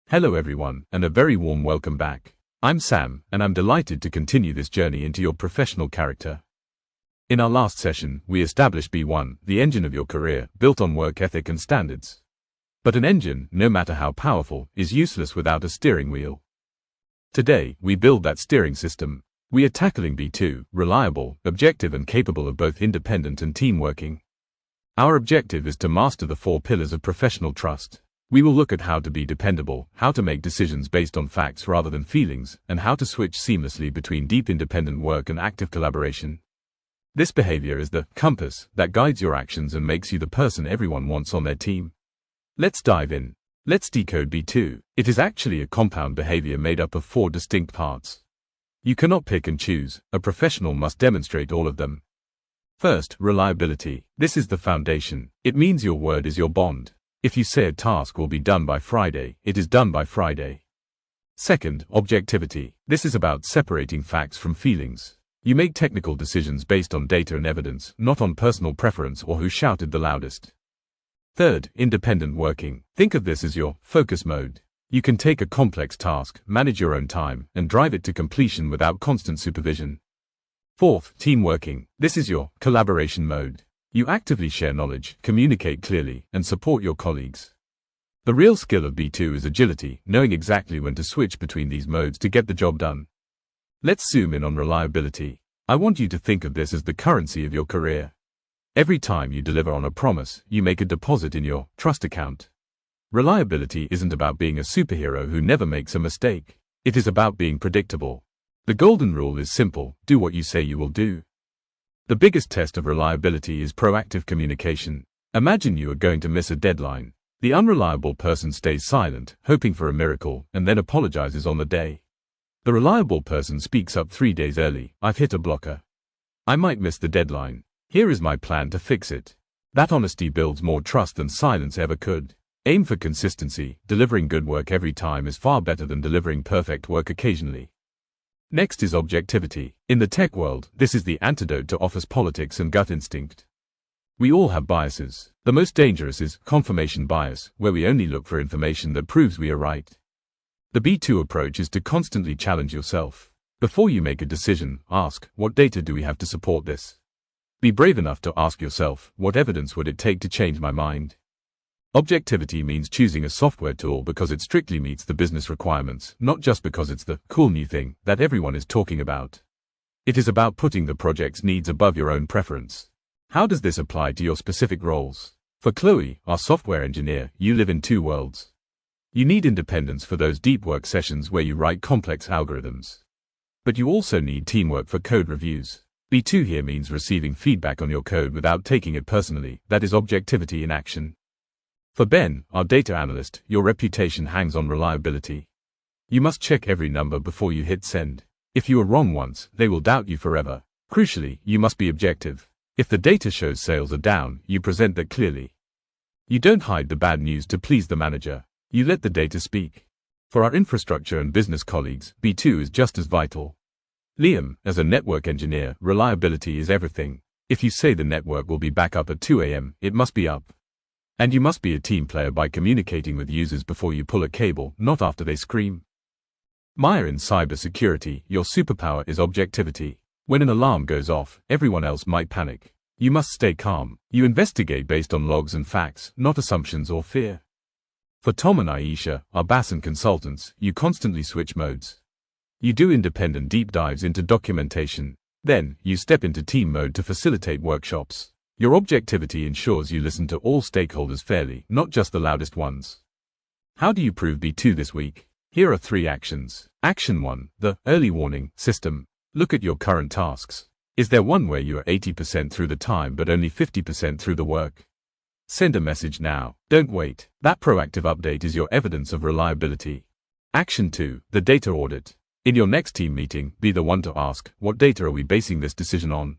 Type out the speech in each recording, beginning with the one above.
Hello everyone, and a very warm welcome back. I'm Sam, and I'm delighted to continue this journey into your professional character. In our last session, we established B1, the engine of your career, built on work ethic and standards. But an engine, no matter how powerful, is useless without a steering wheel. Today, we build that steering system. We are tackling B2, reliable, objective and capable of both independent and team working. Our objective is to master the 4 pillars of professional trust. We will look at how to be dependable, how to make decisions based on facts rather than feelings, and how to switch seamlessly between deep independent work and active collaboration. This behavior is the compass that guides your actions and makes you the person everyone wants on their team. Let's dive in. Let's decode B2. It is actually a compound behavior made up of 4 distinct parts. You cannot pick and choose. A professional must demonstrate all of them. First, reliability. This is the foundation. It means your word is your bond. If you say a task will be done by Friday, it is done by Friday. Second, objectivity. This is about separating facts from feelings. You make technical decisions based on data and evidence, not on personal preference or who shouted the loudest. Third, independent working. Think of this as your focus mode. You can take a complex task, manage your own time, and drive it to completion without constant supervision. Fourth, team working. This is your collaboration mode. You actively share knowledge, communicate clearly, and support your colleagues. The real skill of B2 is agility, knowing exactly when to switch between these modes to get the job done. Let's zoom in on reliability. I want you to think of this as the currency of your career. Every time you deliver on a promise, you make a deposit in your trust account. Reliability isn't about being a superhero who never makes a mistake. It is about being predictable. The golden rule is simple: do what you say you will do. The biggest test of reliability is proactive communication. Imagine you are going to miss a deadline. The unreliable person stays silent, hoping for a miracle, and then apologizes on the day. The reliable person speaks up 3 days early: I've hit a blocker. I might miss the deadline. Here is my plan to fix it. That honesty builds more trust than silence ever could. Aim for consistency. Delivering good work every time is far better than delivering perfect work occasionally. Next is objectivity. In the tech world, this is the antidote to office politics and gut instinct. We all have biases. The most dangerous is confirmation bias, where we only look for information that proves we are right. The B2 approach is to constantly challenge yourself. Before you make a decision, ask, what data do we have to support this? Be brave enough to ask yourself, what evidence would it take to change my mind? Objectivity means choosing a software tool because it strictly meets the business requirements, not just because it's the cool new thing that everyone is talking about. It is about putting the project's needs above your own preference. How does this apply to your specific roles? For Chloe, our software engineer, you live in 2 worlds. You need independence for those deep work sessions where you write complex algorithms. But you also need teamwork for code reviews. B2 here means receiving feedback on your code without taking it personally. That is objectivity in action. For Ben, our data analyst, your reputation hangs on reliability. You must check every number before you hit send. If you are wrong once, they will doubt you forever. Crucially, you must be objective. If the data shows sales are down, you present that clearly. You don't hide the bad news to please the manager. You let the data speak. For our infrastructure and business colleagues, B2 is just as vital. Liam, as a network engineer, reliability is everything. If you say the network will be back up at 2 a.m., it must be up. And you must be a team player by communicating with users before you pull a cable, not after they scream. Maya, in cybersecurity, your superpower is objectivity. When an alarm goes off, everyone else might panic. You must stay calm. You investigate based on logs and facts, not assumptions or fear. For Tom and Aisha, our BASN consultants, you constantly switch modes. You do independent deep dives into documentation. Then, you step into team mode to facilitate workshops. Your objectivity ensures you listen to all stakeholders fairly, not just the loudest ones. How do you prove B2 this week? Here are 3 actions. Action 1, the early warning system. Look at your current tasks. Is there one where you are 80% through the time but only 50% through the work? Send a message now. Don't wait. That proactive update is your evidence of reliability. Action 2, the data audit. In your next team meeting, be the one to ask, what data are we basing this decision on?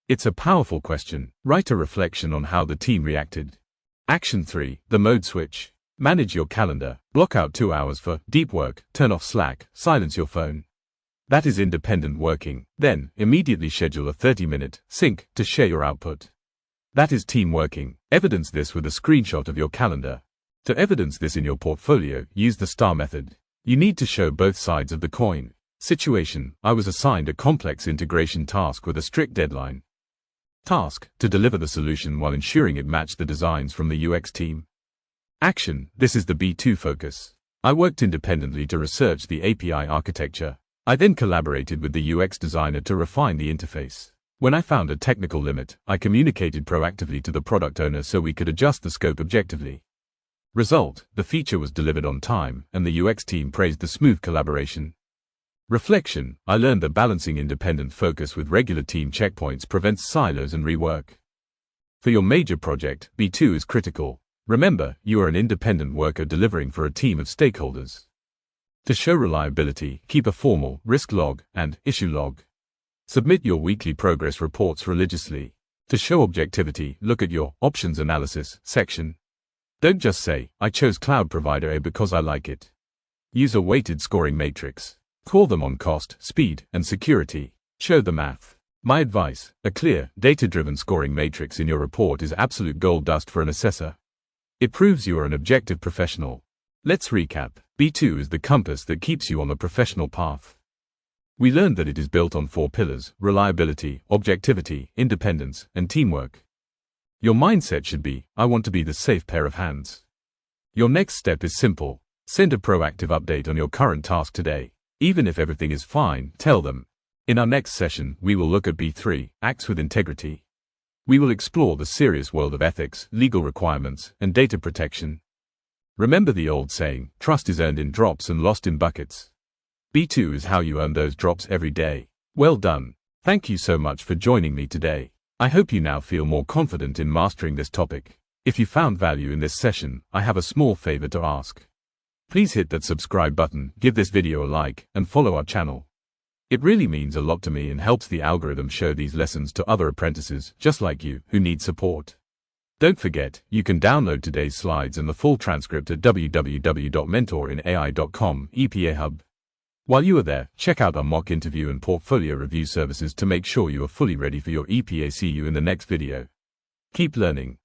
It's a powerful question. Write a reflection on how the team reacted. Action 3, the mode switch. Manage your calendar. Block out 2 hours for deep work, turn off Slack, silence your phone. That is independent working. Then, immediately schedule a 30-minute sync to share your output. That is team working. Evidence this with a screenshot of your calendar. To evidence this in your portfolio, use the STARR method. You need to show both sides of the coin. Situation: I was assigned a complex integration task with a strict deadline. Task: to deliver the solution while ensuring it matched the designs from the UX team. Action: this is the B2 focus. I worked independently to research the API architecture. I then collaborated with the UX designer to refine the interface. When I found a technical limit, I communicated proactively to the product owner so we could adjust the scope objectively. Result: the feature was delivered on time, and the UX team praised the smooth collaboration. Reflection: I learned that balancing independent focus with regular team checkpoints prevents silos and rework. For your major project, B2 is critical. Remember, you are an independent worker delivering for a team of stakeholders. To show reliability, keep a formal risk log and issue log. Submit your weekly progress reports religiously. To show objectivity, look at your options analysis section. Don't just say, I chose cloud provider A because I like it. Use a weighted scoring matrix. Call them on cost, speed, and security. Show the math. My advice: a clear, data-driven scoring matrix in your report is absolute gold dust for an assessor. It proves you are an objective professional. Let's recap. B2 is the compass that keeps you on the professional path. We learned that it is built on 4 pillars: reliability, objectivity, independence, and teamwork. Your mindset should be, I want to be the safe pair of hands. Your next step is simple. Send a proactive update on your current task today. Even if everything is fine, tell them. In our next session, we will look at B3, acts with integrity. We will explore the serious world of ethics, legal requirements, and data protection. Remember the old saying, trust is earned in drops and lost in buckets. B2 is how you earn those drops every day. Well done. Thank you so much for joining me today. I hope you now feel more confident in mastering this topic. If you found value in this session, I have a small favor to ask. Please hit that subscribe button, give this video a like, and follow our channel. It really means a lot to me and helps the algorithm show these lessons to other apprentices, just like you, who need support. Don't forget, you can download today's slides and the full transcript at www.mentorinai.com EPA Hub. While you are there, check out our mock interview and portfolio review services to make sure you are fully ready for your EPA. See you in the next video. Keep learning.